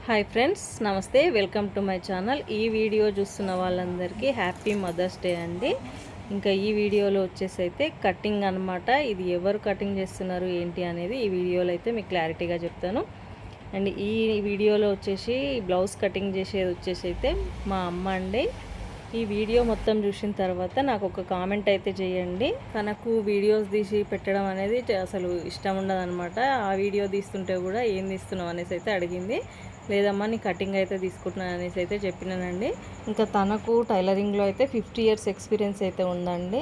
Hi friends, నమస్తే. Welcome to my channel. ఈ video చూస్తున్న వాళ్ళందరికీ హ్యాపీ మదర్స్ డే అండి. ఇంకా ఈ వీడియోలో వచ్చేసి అయితే కటింగ్ అనమాట. ఇది ఎవరు కటింగ్ చేస్తున్నారు ఏంటి అనేది ఈ వీడియోలో అయితే మీకు క్లారిటీగా చెప్తాను. అండ్ ఈ వీడియోలో వచ్చేసి బ్లౌజ్ కటింగ్ చేసేది వచ్చేసి అయితే మా అమ్మ అండి. ఈ వీడియో మొత్తం చూసిన తర్వాత నాకు ఒక కామెంట్ అయితే చేయండి. తనకు వీడియోస్ తీసి పెట్టడం అనేది అసలు ఇష్టం ఉండదన్నమాట. ఆ వీడియో తీస్తుంటే కూడా ఏం తీస్తున్నావు అనేసి అయితే అడిగింది. లేదమ్మా, నీ కటింగ్ అయితే తీసుకుంటున్నాను అనేసి అయితే చెప్పినానండి. ఇంకా తనకు టైలరింగ్లో అయితే 50 years ఎక్స్పీరియన్స్ అయితే ఉందండి.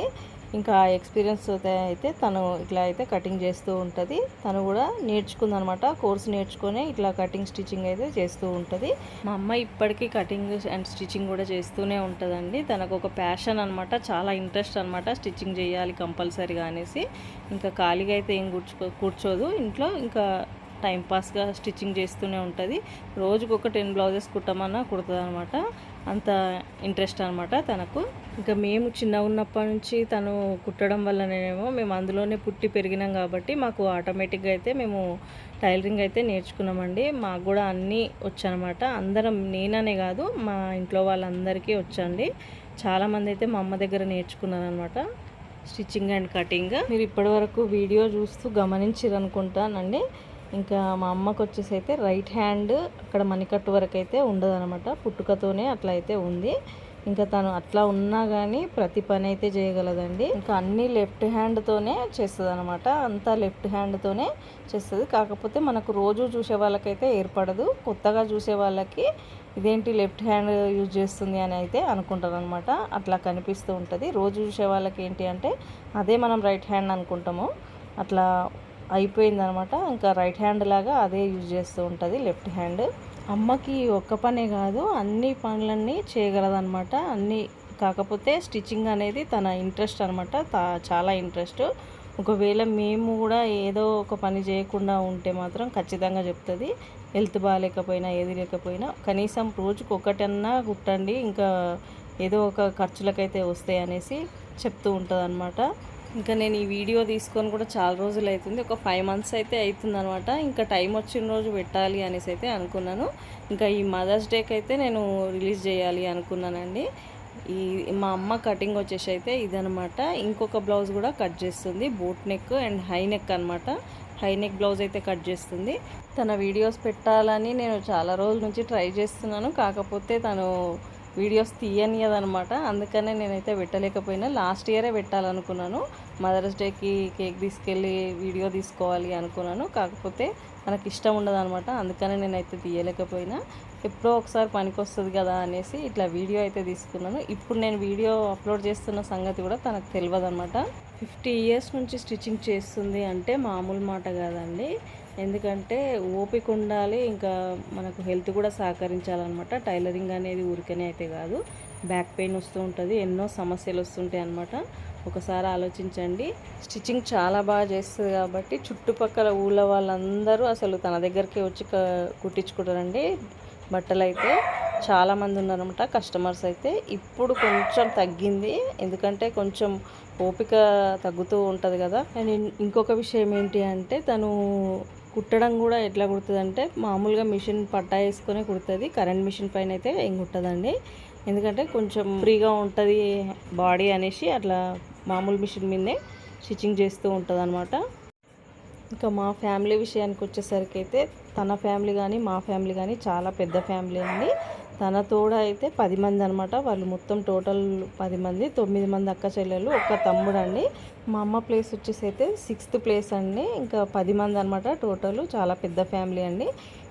ఇంకా ఆ ఎక్స్పీరియన్స్ అయితే తను ఇట్లా అయితే కటింగ్ చేస్తూ ఉంటుంది. తను కూడా నేర్చుకుందనమాట. కోర్స్ నేర్చుకొని ఇట్లా కటింగ్ స్టిచ్చింగ్ అయితే చేస్తూ ఉంటుంది. మా అమ్మ ఇప్పటికీ కటింగ్ అండ్ స్టిచ్చింగ్ కూడా చేస్తూనే ఉంటుందండి. తనకు ఒక ప్యాషన్ అనమాట, చాలా ఇంట్రెస్ట్ అనమాట. స్టిచ్చింగ్ చేయాలి కంపల్సరీగా అనేసి ఇంకా ఖాళీగా అయితే ఏం కూర్చోదు ఇంట్లో. ఇంకా టైంపాస్గా స్టిచ్చింగ్ చేస్తూనే ఉంటుంది. రోజుకు ఒక 10 బ్లౌజెస్ కుట్టమన్నా కుడుతుంది అనమాట. అంత ఇంట్రెస్ట్ అనమాట తనకు. ఇంకా మేము చిన్నగా ఉన్నప్పటి నుంచి తను కుట్టడం వల్లనేమో మేము అందులోనే పుట్టి పెరిగినాం కాబట్టి మాకు ఆటోమేటిక్గా అయితే మేము టైలరింగ్ అయితే నేర్చుకున్నామండి. మాకు కూడా అన్నీ వచ్చనమాట. అందరం, నేననే కాదు మా ఇంట్లో వాళ్ళందరికీ వచ్చండి. చాలామంది అయితే మా అమ్మ దగ్గర నేర్చుకున్నారనమాట స్టిచ్చింగ్ అండ్ కటింగ్. మీరు ఇప్పటివరకు వీడియో చూస్తూ గమనించారనుకుంటానండి. ఇంకా మా అమ్మకు వచ్చేసి అయితే రైట్ హ్యాండ్ అక్కడ మణికట్టు వరకు అయితే ఉండదనమాట. పుట్టుకతోనే అట్లా అయితే ఉంది. ఇంకా తను అట్లా ఉన్నా కానీ ప్రతి పని అయితే చేయగలదండి. ఇంకా అన్నీ లెఫ్ట్ హ్యాండ్తోనే చేస్తుంది అనమాట. అంతా లెఫ్ట్ హ్యాండ్తోనే చేస్తుంది. కాకపోతే మనకు రోజు చూసే వాళ్ళకైతే ఏర్పడదు. కొత్తగా చూసే వాళ్ళకి ఇదేంటి లెఫ్ట్ హ్యాండ్ యూజ్ చేస్తుంది అని అయితే అనుకుంటారు అనమాట. అట్లా కనిపిస్తూ ఉంటుంది. రోజు చూసే వాళ్ళకి ఏంటి అంటే అదే మనం రైట్ హ్యాండ్ అనుకుంటాము. అట్లా అయిపోయిందనమాట. ఇంకా రైట్ హ్యాండ్ లాగా అదే యూజ్ చేస్తూ ఉంటుంది లెఫ్ట్ హ్యాండ్. అమ్మకి ఒక్క పనే కాదు, అన్ని పనులన్నీ చేయగలదనమాట. అన్నీ. కాకపోతే స్టిచ్చింగ్ అనేది తన ఇంట్రెస్ట్ అనమాట. చాలా ఇంట్రెస్ట్. ఒకవేళ మేము కూడా ఏదో ఒక పని చేయకుండా ఉంటే మాత్రం ఖచ్చితంగా చెప్తుంది. హెల్త్ బాగాలేకపోయినా ఏది లేకపోయినా కనీసం రోజుకు ఒకటన్నా కుట్టండి, ఇంకా ఏదో ఒక ఖర్చులకైతే వస్తాయి అనేసి చెప్తూ ఉంటుంది అనమాట. ఇంకా నేను ఈ వీడియో తీసుకొని కూడా చాలా రోజులు అవుతుంది. ఒక 5 months అయితే అవుతుంది అనమాట. ఇంకా టైం వచ్చిన రోజు పెట్టాలి అనేసి అయితే అనుకున్నాను. ఇంకా ఈ మదర్స్ డేకి అయితే నేను రిలీజ్ చేయాలి అనుకున్నానండి. ఈ మా అమ్మ కటింగ్ వచ్చేసి అయితే ఇదనమాట. ఇంకొక బ్లౌజ్ కూడా కట్ చేస్తుంది, boat neck and high neck అనమాట. హై నెక్ బ్లౌజ్ అయితే కట్ చేస్తుంది. తన వీడియోస్ పెట్టాలని నేను చాలా రోజుల నుంచి ట్రై చేస్తున్నాను. కాకపోతే తను వీడియోస్ తీయనియదనమాట. అందుకనే నేనైతే పెట్టలేకపోయినా. లాస్ట్ ఇయరే పెట్టాలనుకున్నాను. మదర్స్ డేకి కేక్ తీసుకెళ్ళి వీడియో తీసుకోవాలి అనుకున్నాను. కాకపోతే మనకి ఇష్టం ఉండదు అనమాట. అందుకనే నేనైతే తీయలేకపోయినా. ఎప్పుడో ఒకసారి పనికి వస్తుంది కదా అనేసి ఇట్లా వీడియో అయితే తీసుకున్నాను. ఇప్పుడు నేను వీడియో అప్లోడ్ చేస్తున్న సంగతి కూడా తనకు తెలియదు అనమాట. 50 years నుంచి స్టిచ్చింగ్ చేస్తుంది అంటే మామూలు మాట కాదండి. ఎందుకంటే ఓపిక ఉండాలి, ఇంకా మనకు హెల్త్ కూడా సహకరించాలన్నమాట. టైలరింగ్ అనేది ఊరికనే అయితే కాదు. బ్యాక్ పెయిన్ వస్తూ ఉంటుంది, ఎన్నో సమస్యలు వస్తుంటాయి అన్నమాట. ఒకసారి ఆలోచించండి. స్టిచ్చింగ్ చాలా బాగా చేస్తుంది కాబట్టి చుట్టుపక్కల ఊళ్ళో వాళ్ళందరూ అసలు తన దగ్గరికి వచ్చి కుట్టించుకుంటారండి. బట్టలు అయితే చాలామంది ఉన్నారన్నమాట కస్టమర్స్ అయితే. ఇప్పుడు కొంచెం తగ్గింది, ఎందుకంటే కొంచెం ఓపిక తగ్గుతూ ఉంటుంది కదా. అండ్ ఇంకొక విషయం ఏంటి అంటే తను కుట్టడం కూడా ఎట్లా కుడుతుంది అంటే మామూలుగా మిషన్ పట్టా వేసుకొని కుడుతుంది. కరెంట్ మిషన్ పైన అయితే ఏం కుట్టదండి. ఎందుకంటే కొంచెం ఫ్రీగా ఉంటుంది బాడీ అనేసి అట్లా మామూలు మిషన్ మీదే స్టిచ్చింగ్ చేస్తూ ఉంటుంది అనమాట. ఇంకా మా ఫ్యామిలీ విషయానికి వచ్చేసరికి అయితే తన ఫ్యామిలీ కానీ మా ఫ్యామిలీ కానీ చాలా పెద్ద ఫ్యామిలీ అండి. తన తోడ అయితే 10 మంది అనమాట. వాళ్ళు మొత్తం టోటల్ 10 మంది, 9 మంది అక్క చెల్లెలు, ఒక్క తమ్ముడు అండి. మా అమ్మ ప్లేస్ వచ్చేసి అయితే 6th ప్లేస్ అండి. ఇంకా 10 మంది అనమాట టోటల్. చాలా పెద్ద ఫ్యామిలీ అండి.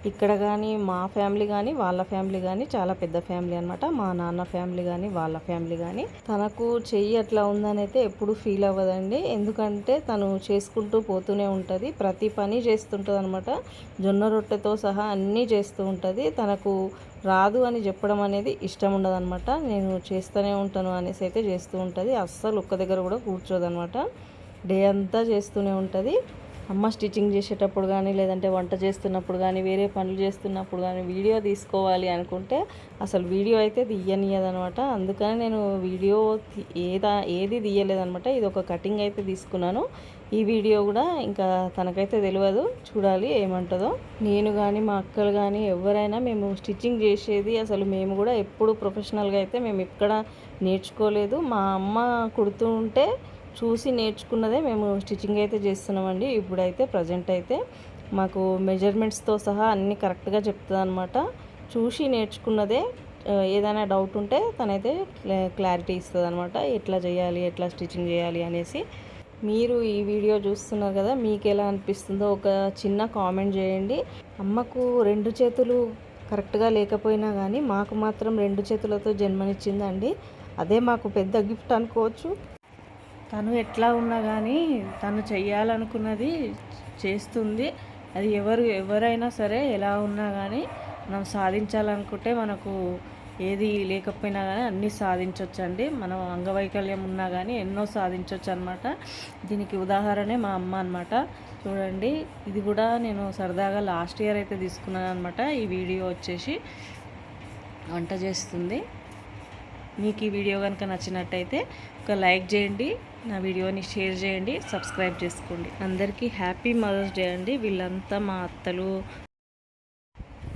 ఇక్కడ కానీ మా ఫ్యామిలీ కానీ వాళ్ళ ఫ్యామిలీ కానీ చాలా పెద్ద ఫ్యామిలీ అనమాట. మా నాన్న ఫ్యామిలీ కానీ వాళ్ళ ఫ్యామిలీ కానీ. తనకు చెయ్యి అట్లా ఉందని అయితే ఎప్పుడు ఫీల్ అవ్వదండి. ఎందుకంటే తను చేసుకుంటూ పోతూనే ఉంటుంది. ప్రతి పని చేస్తుంటుంది అనమాట. జొన్న రొట్టెతో సహా అన్నీ చేస్తూ ఉంటుంది. తనకు రాదు అని చెప్పడం అనేది ఇష్టం ఉండదన్నమాట. నేను చేస్తూనే ఉంటాను అనేసి అయితే చేస్తూ ఉంటుంది. అస్సలు ఒక్క దగ్గర కూడా కూర్చోదనమాట. డే అంతా చేస్తూనే ఉంటుంది. అమ్మ స్టిచ్చింగ్ చేసేటప్పుడు కానీ లేదంటే వంట చేస్తున్నప్పుడు కానీ వేరే పనులు చేస్తున్నప్పుడు కానీ వీడియో తీసుకోవాలి అనుకుంటే అసలు వీడియో అయితే తీయనియదనమాట. అందుకని నేను వీడియో ఏది తీయలేదనమాట. ఇది ఒక కటింగ్ అయితే తీసుకున్నాను. ఈ వీడియో కూడా ఇంకా తనకైతే తెలియదు, చూడాలి ఏమంటుందో. నేను కానీ మా అక్కలు కానీ ఎవరైనా మేము స్టిచ్చింగ్ చేసేది అసలు మేము కూడా ఎప్పుడు ప్రొఫెషనల్గా అయితే మేము ఎక్కడ నేర్చుకోలేదు. మా అమ్మ కుడుతూ ఉంటే చూసి నేర్చుకున్నదే మేము స్టిచ్చింగ్ అయితే చేస్తున్నామండి. ఇప్పుడైతే ప్రజెంట్ అయితే మాకు మెజర్మెంట్స్తో సహా అన్నీ కరెక్ట్గా చెప్తుంది అనమాట. చూసి నేర్చుకున్నదే. ఏదైనా డౌట్ ఉంటే తనైతే క్లారిటీ ఇస్తుంది అనమాట, ఎట్లా చేయాలి, ఎట్లా స్టిచ్చింగ్ చేయాలి అనేసి. మీరు ఈ వీడియో చూస్తున్నారు కదా, మీకు ఎలా అనిపిస్తుందో ఒక చిన్న కామెంట్ చేయండి. అమ్మకు 2 చేతులు కరెక్ట్గా లేకపోయినా కానీ మాకు మాత్రం 2 చేతులతో జన్మనిచ్చిందండి. అదే మాకు పెద్ద గిఫ్ట్ అనుకోవచ్చు. తను ఎట్లా ఉన్నా కానీ తను చెయ్యాలనుకున్నది చేస్తుంది. అది ఎవరైనా సరే ఎలా ఉన్నా కానీ మనం సాధించాలనుకుంటే మనకు ఏది లేకపోయినా కానీ అన్నీ సాధించవచ్చండి. మనం అంగవైకల్యం ఉన్నా కానీ ఎన్నో సాధించవచ్చు అనమాట. దీనికి ఉదాహరణే మా అమ్మ అనమాట. చూడండి, ఇది కూడా నేను సరదాగా లాస్ట్ ఇయర్ అయితే తీసుకున్నాను అనమాట. ఈ వీడియో వచ్చేసి వంట చేస్తుంది. మీకు ఈ వీడియో కనుక నచ్చినట్టయితే ఒక లైక్ చేయండి, నా వీడియోని షేర్ చేయండి, సబ్స్క్రైబ్ చేసుకోండి. అందరికీ హ్యాపీ మదర్స్ డే అండి. వీళ్ళంతా మా అత్తలు.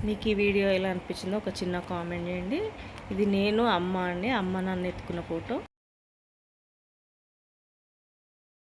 మీకు ఈ వీడియో ఎలా అనిపించిందో ఒక చిన్న కామెంట్ చేయండి. ఇది నేను అమ్మ అండి, అమ్మ నన్ను ఎత్తుకున్న ఫోటో.